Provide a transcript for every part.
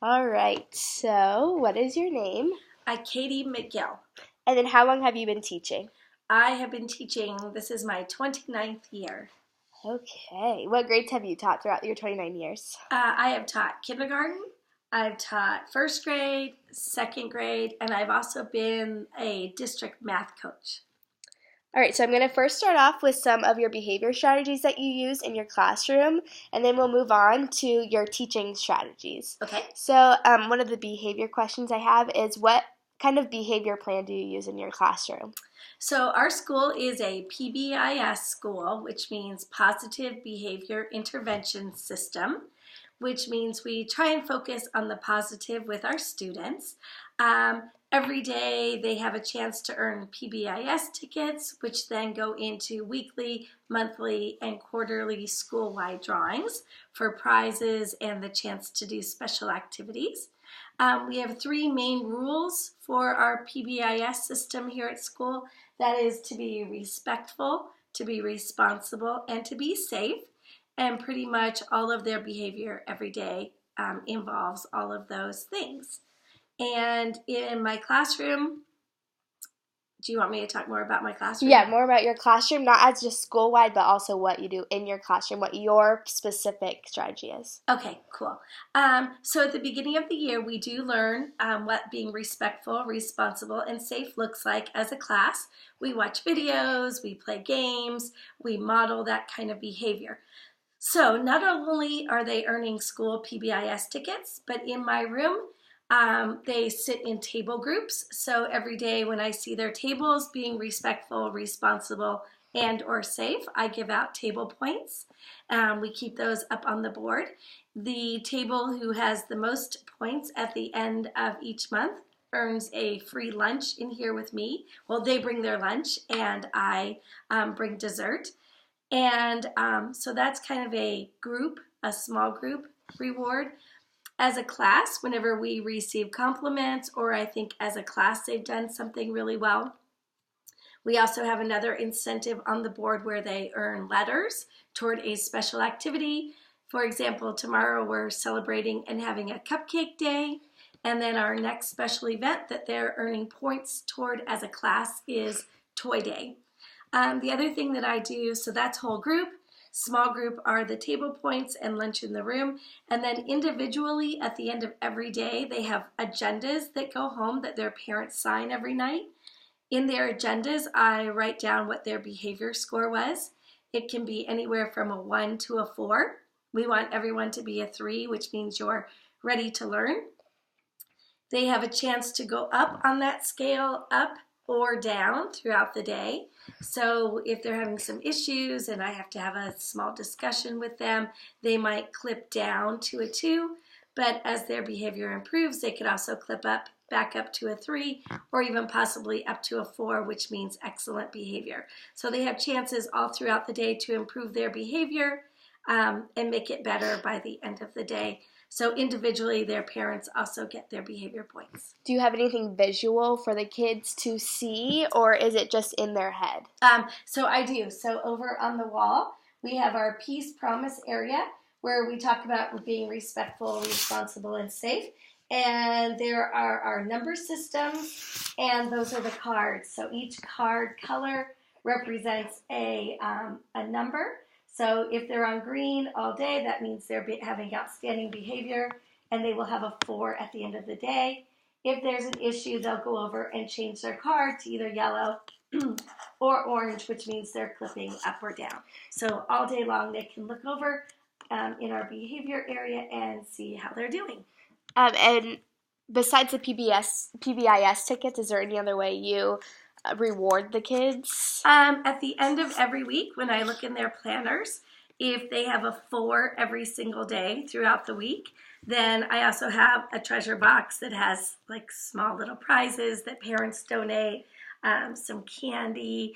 All right. So, what is your name? Katy McGill. And then how long have you been teaching? I have been teaching, this is my 29th year. Okay. What grades have you taught throughout your 29 years? I have taught kindergarten, I've taught first grade, second grade, and I've also been a district math coach. All right, so I'm going to first start off with some of your behavior strategies that you use in your classroom, and then we'll move on to your teaching strategies. Okay. So, one of the behavior questions I have is what kind of behavior plan do you use in your classroom? So our school is a PBIS school, which means Positive Behavior Intervention System, which means we try and focus on the positive with our students. Every day they have a chance to earn PBIS tickets, which then go into weekly, monthly, and quarterly school-wide drawings for prizes and the chance to do special activities. We have three main rules for our PBIS system here at school. That is to be respectful, to be responsible, and to be safe. And pretty much all of their behavior every day involves all of those things. And in my classroom, do you want me to talk more about my classroom? Yeah, more about your classroom, not as just school-wide, but also what you do in your classroom, what your specific strategy is. Okay, cool. So at the beginning of the year, we do learn what being respectful, responsible, and safe looks like as a class. We watch videos, we play games, we model that kind of behavior. So not only are they earning school PBIS tickets, but in my room, they sit in table groups. So every day when I see their tables being respectful, responsible, and or safe, I give out table points. We keep those up on the board. The table who has the most points at the end of each month earns a free lunch in here with me. Well, they bring their lunch and I bring dessert. And so that's kind of a small group reward. As a class, whenever we receive compliments or I think as a class they've done something really well, we also have another incentive on the board where they earn letters toward a special activity. For example, tomorrow we're celebrating and having a cupcake day. And then our next special event that they're earning points toward as a class is Toy Day. The other thing that I do, so that's whole group. Small group are the table points and lunch in the room. And then individually at the end of every day, they have agendas that go home that their parents sign every night. In their agendas, I write down what their behavior score was. It can be anywhere from a 1 to a 4. We want everyone to be a 3, which means you're ready to learn. They have a chance to go up on that scale, up or down throughout the day. So if they're having some issues and I have to have a small discussion with them, they might clip down to a 2, but as their behavior improves, they could also clip up back up to a 3 or even possibly up to a 4, which means excellent behavior. So they have chances all throughout the day to improve their behavior and make it better by the end of the day. So individually, their parents also get their behavior points. Do you have anything visual for the kids to see, or is it just in their head? So I do. So over on the wall, we have our peace promise area where we talk about being respectful, responsible, and safe. And there are our number systems, and those are the cards. So each card color represents a number. So if they're on green all day, that means they're having outstanding behavior, and they will have a 4 at the end of the day. If there's an issue, they'll go over and change their card to either yellow or orange, which means they're clipping up or down. So all day long, they can look over in our behavior area and see how they're doing. And besides the PBIS tickets, is there any other way you reward the kids? At the end of every week, when I look in their planners, if they have a 4 every single day throughout the week, then I also have a treasure box that has like small little prizes that parents donate, some candy.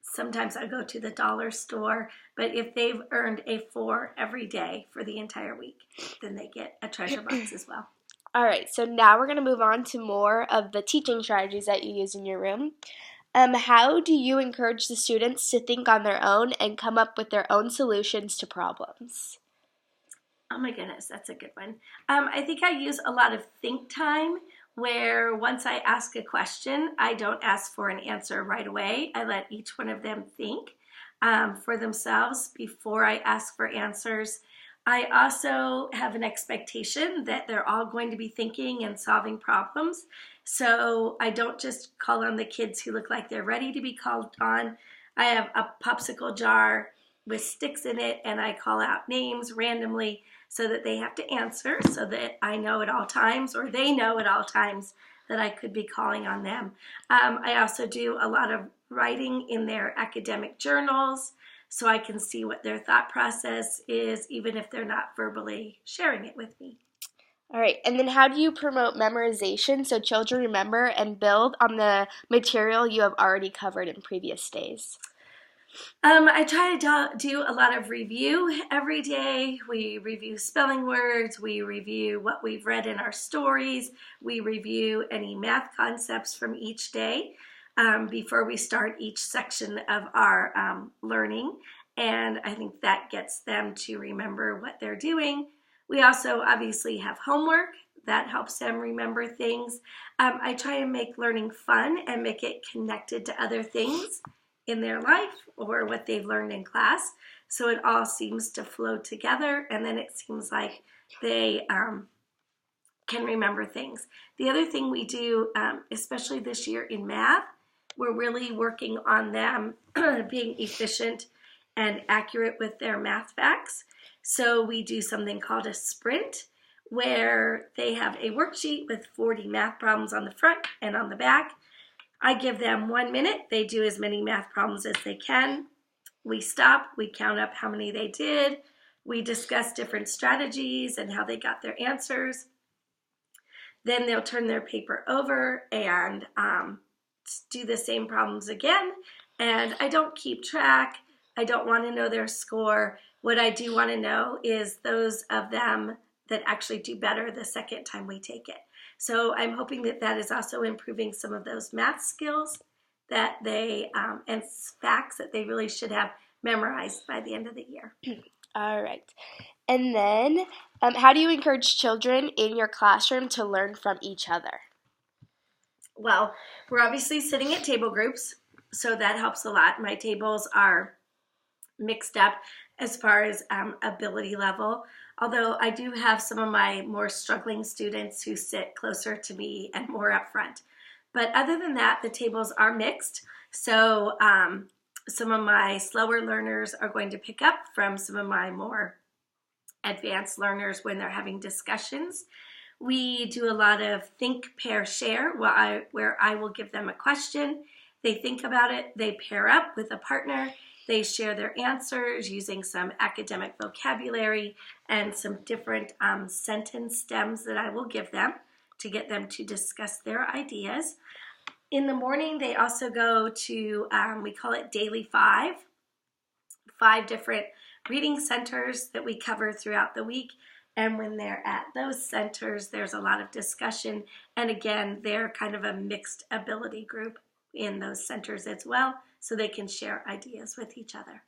Sometimes I go to the dollar store, but if they've earned a 4 every day for the entire week, then they get a treasure box as well. All right, so now we're going to move on to more of the teaching strategies that you use in your room. How do you encourage the students to think on their own and come up with their own solutions to problems? Oh my goodness, that's a good one. I think I use a lot of think time where once I ask a question, I don't ask for an answer right away. I let each one of them think for themselves before I ask for answers. I also have an expectation that they're all going to be thinking and solving problems. So I don't just call on the kids who look like they're ready to be called on. I have a popsicle jar with sticks in it, and I call out names randomly so that they have to answer, so that I know at all times, or they know at all times, that I could be calling on them. I also do a lot of writing in their academic journals so I can see what their thought process is, even if they're not verbally sharing it with me. All right, and then how do you promote memorization so children remember and build on the material you have already covered in previous days? I try to do a lot of review every day. We review spelling words, we review what we've read in our stories, we review any math concepts from each day before we start each section of our learning. And I think that gets them to remember what they're doing. We also obviously have homework that helps them remember things. I try and make learning fun and make it connected to other things in their life or what they've learned in class. So it all seems to flow together, and then it seems like they can remember things. The other thing we do, especially this year in math, we're really working on them being efficient and accurate with their math facts. So we do something called a sprint, where they have a worksheet with 40 math problems on the front and on the back. I give them 1 minute. They do as many math problems as they can. We stop, we count up how many they did. We discuss different strategies and how they got their answers. Then they'll turn their paper over and do the same problems again. And I don't keep track. I don't want to know their score. What I do want to know is those of them that actually do better the second time we take it. So I'm hoping that that is also improving some of those math skills that they and facts that they really should have memorized by the end of the year. All right. And then, how do you encourage children in your classroom to learn from each other? Well, we're obviously sitting at table groups, so that helps a lot. My tables are mixed up as far as ability level, although I do have some of my more struggling students who sit closer to me and more up front. But other than that, the tables are mixed, so some of my slower learners are going to pick up from some of my more advanced learners when they're having discussions. We do a lot of think, pair, share, where I will give them a question. They think about it, they pair up with a partner, they share their answers using some academic vocabulary and some different sentence stems that I will give them to get them to discuss their ideas. In the morning, they also go to, we call it Daily 5 different reading centers that we cover throughout the week. And when they're at those centers, there's a lot of discussion. And again, they're kind of a mixed ability group in those centers as well, so they can share ideas with each other.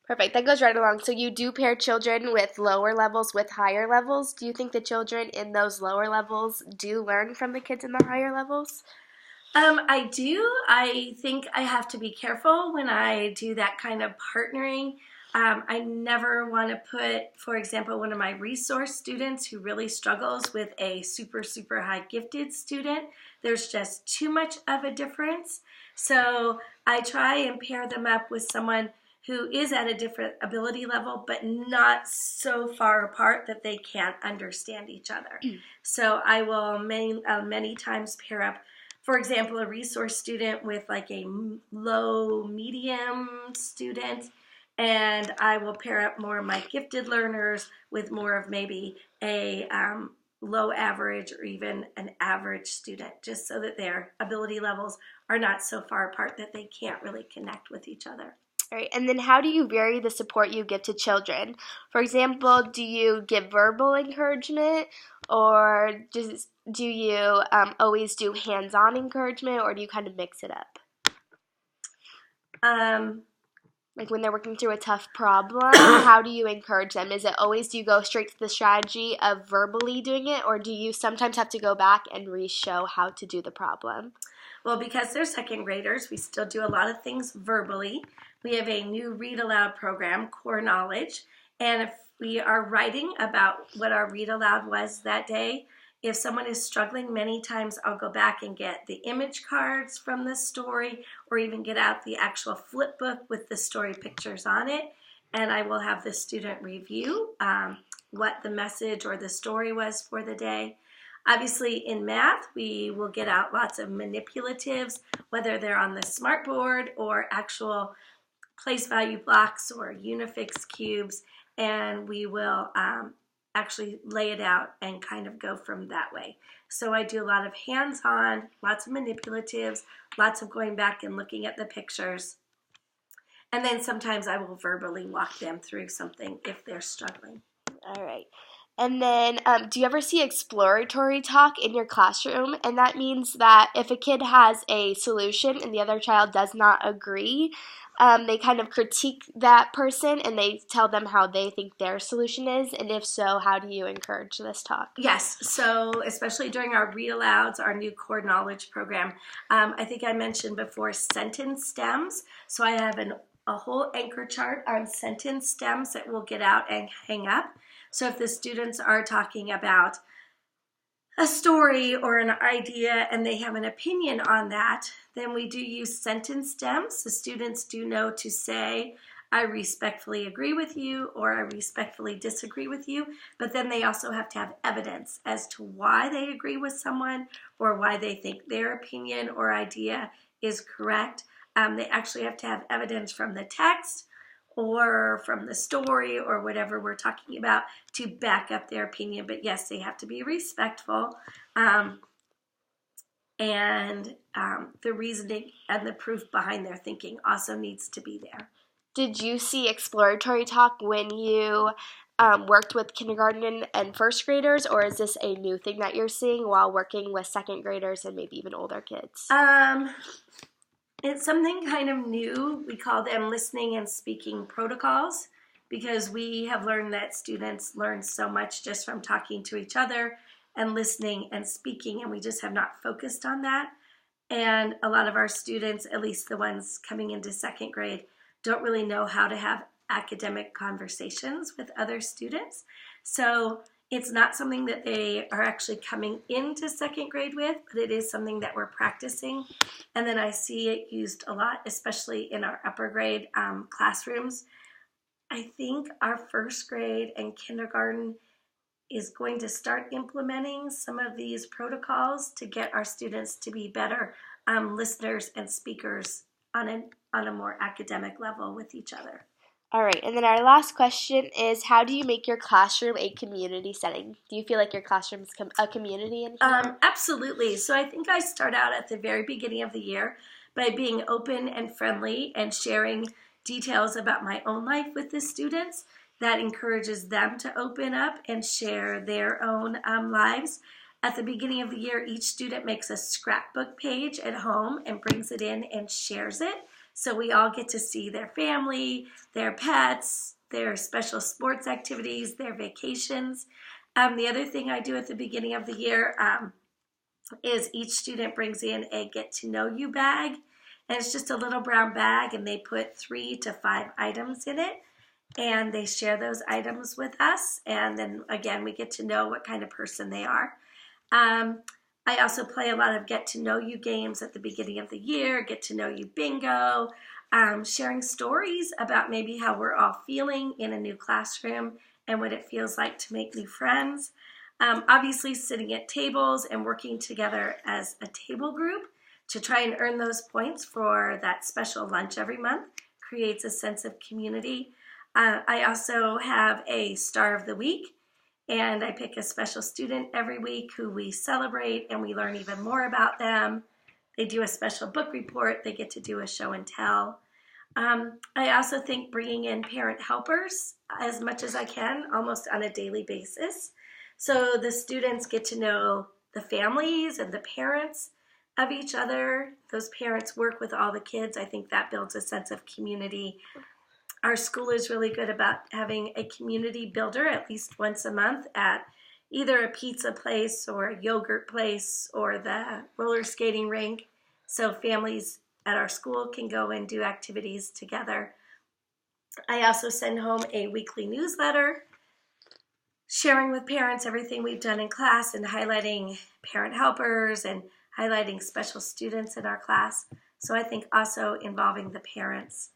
Perfect. That goes right along. So you do pair children with lower levels with higher levels. Do you think the children in those lower levels do learn from the kids in the higher levels? I do. I think I have to be careful when I do that kind of partnering. I never want to put, for example, one of my resource students who really struggles with a super, super high gifted student. There's just too much of a difference. So I try and pair them up with someone who is at a different ability level, but not so far apart that they can't understand each other. So I will many times pair up, for example, a resource student with like a low medium student, and I will pair up more of my gifted learners with more of maybe a low average or even an average student, just so that their ability levels are not so far apart that they can't really connect with each other. All right, and then how do you vary the support you give to children? For example, do you give verbal encouragement, or do you always do hands-on encouragement, or do you kind of mix it up? Like when they're working through a tough problem, how do you encourage them? Is it always, do you go straight to the strategy of verbally doing it, or do you sometimes have to go back and re-show how to do the problem? Well, because they're second graders, we still do a lot of things verbally. We have a new read aloud program, Core Knowledge, and if we are writing about what our read aloud was that day, if someone is struggling, many times I'll go back and get the image cards from the story, or even get out the actual flip book with the story pictures on it, and I will have the student review what the message or the story was for the day. Obviously, in math, we will get out lots of manipulatives, whether they're on the smartboard or actual place value blocks or Unifix cubes, and we will actually lay it out and kind of go from that way. So I do a lot of hands-on, lots of manipulatives, lots of going back and looking at the pictures, and then sometimes I will verbally walk them through something if they're struggling. All right. And then, do you ever see exploratory talk in your classroom? And that means that if a kid has a solution and the other child does not agree, they kind of critique that person and they tell them how they think their solution is. And if so, how do you encourage this talk? Yes, so especially during our read alouds, our new core knowledge program, I think I mentioned before sentence stems. So I have a whole anchor chart on sentence stems that we'll get out and hang up. So if the students are talking about a story or an idea and they have an opinion on that, then we do use sentence stems. The students do know to say, I respectfully agree with you, or I respectfully disagree with you, but then they also have to have evidence as to why they agree with someone or why they think their opinion or idea is correct. They actually have to have evidence from the text or from the story or whatever we're talking about to back up their opinion. But yes, they have to be respectful. And the reasoning and the proof behind their thinking also needs to be there. Did you see exploratory talk when you worked with kindergarten and first graders, or is this a new thing that you're seeing while working with second graders and maybe even older kids? It's something kind of new. We call them listening and speaking protocols, because we have learned that students learn so much just from talking to each other and listening and speaking, and we just have not focused on that. And a lot of our students, at least the ones coming into second grade, don't really know how to have academic conversations with other students. So it's not something that they are actually coming into second grade with, but it is something that we're practicing. And then I see it used a lot, especially in our upper grade classrooms. I think our first grade and kindergarten is going to start implementing some of these protocols to get our students to be better listeners and speakers on a more academic level with each other. All right, and then our last question is, how do you make your classroom a community setting? Do you feel like your classroom is a community in here? Absolutely. So I think I start out at the very beginning of the year by being open and friendly and sharing details about my own life with the students. That encourages them to open up and share their own lives. At the beginning of the year, each student makes a scrapbook page at home and brings it in and shares it. So we all get to see their family, their pets, their special sports activities, their vacations. The other thing I do at the beginning of the year is each student brings in a get to know you bag. And it's just a little brown bag, and they put 3 to 5 items in it. And they share those items with us. And then again, we get to know what kind of person they are. I also play a lot of get to know you games at the beginning of the year, get to know you bingo, sharing stories about maybe how we're all feeling in a new classroom and what it feels like to make new friends. Obviously sitting at tables and working together as a table group to try and earn those points for that special lunch every month creates a sense of community. I also have a star of the week, and I pick a special student every week who we celebrate and we learn even more about them. They do a special book report. They get to do a show and tell. I also think bringing in parent helpers as much as I can, almost on a daily basis. So the students get to know the families and the parents of each other. Those parents work with all the kids. I think that builds a sense of community. Our school is really good about having a community builder at least once a month at either a pizza place or a yogurt place or the roller skating rink. So families at our school can go and do activities together. I also send home a weekly newsletter sharing with parents everything we've done in class and highlighting parent helpers and highlighting special students in our class. So I think also involving the parents.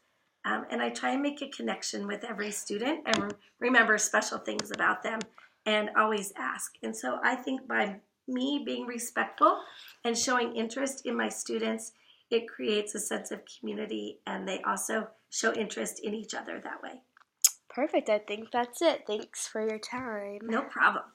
And I try and make a connection with every student and remember special things about them and always ask. And so I think by me being respectful and showing interest in my students, it creates a sense of community, and they also show interest in each other that way. Perfect. I think that's it. Thanks for your time. No problem.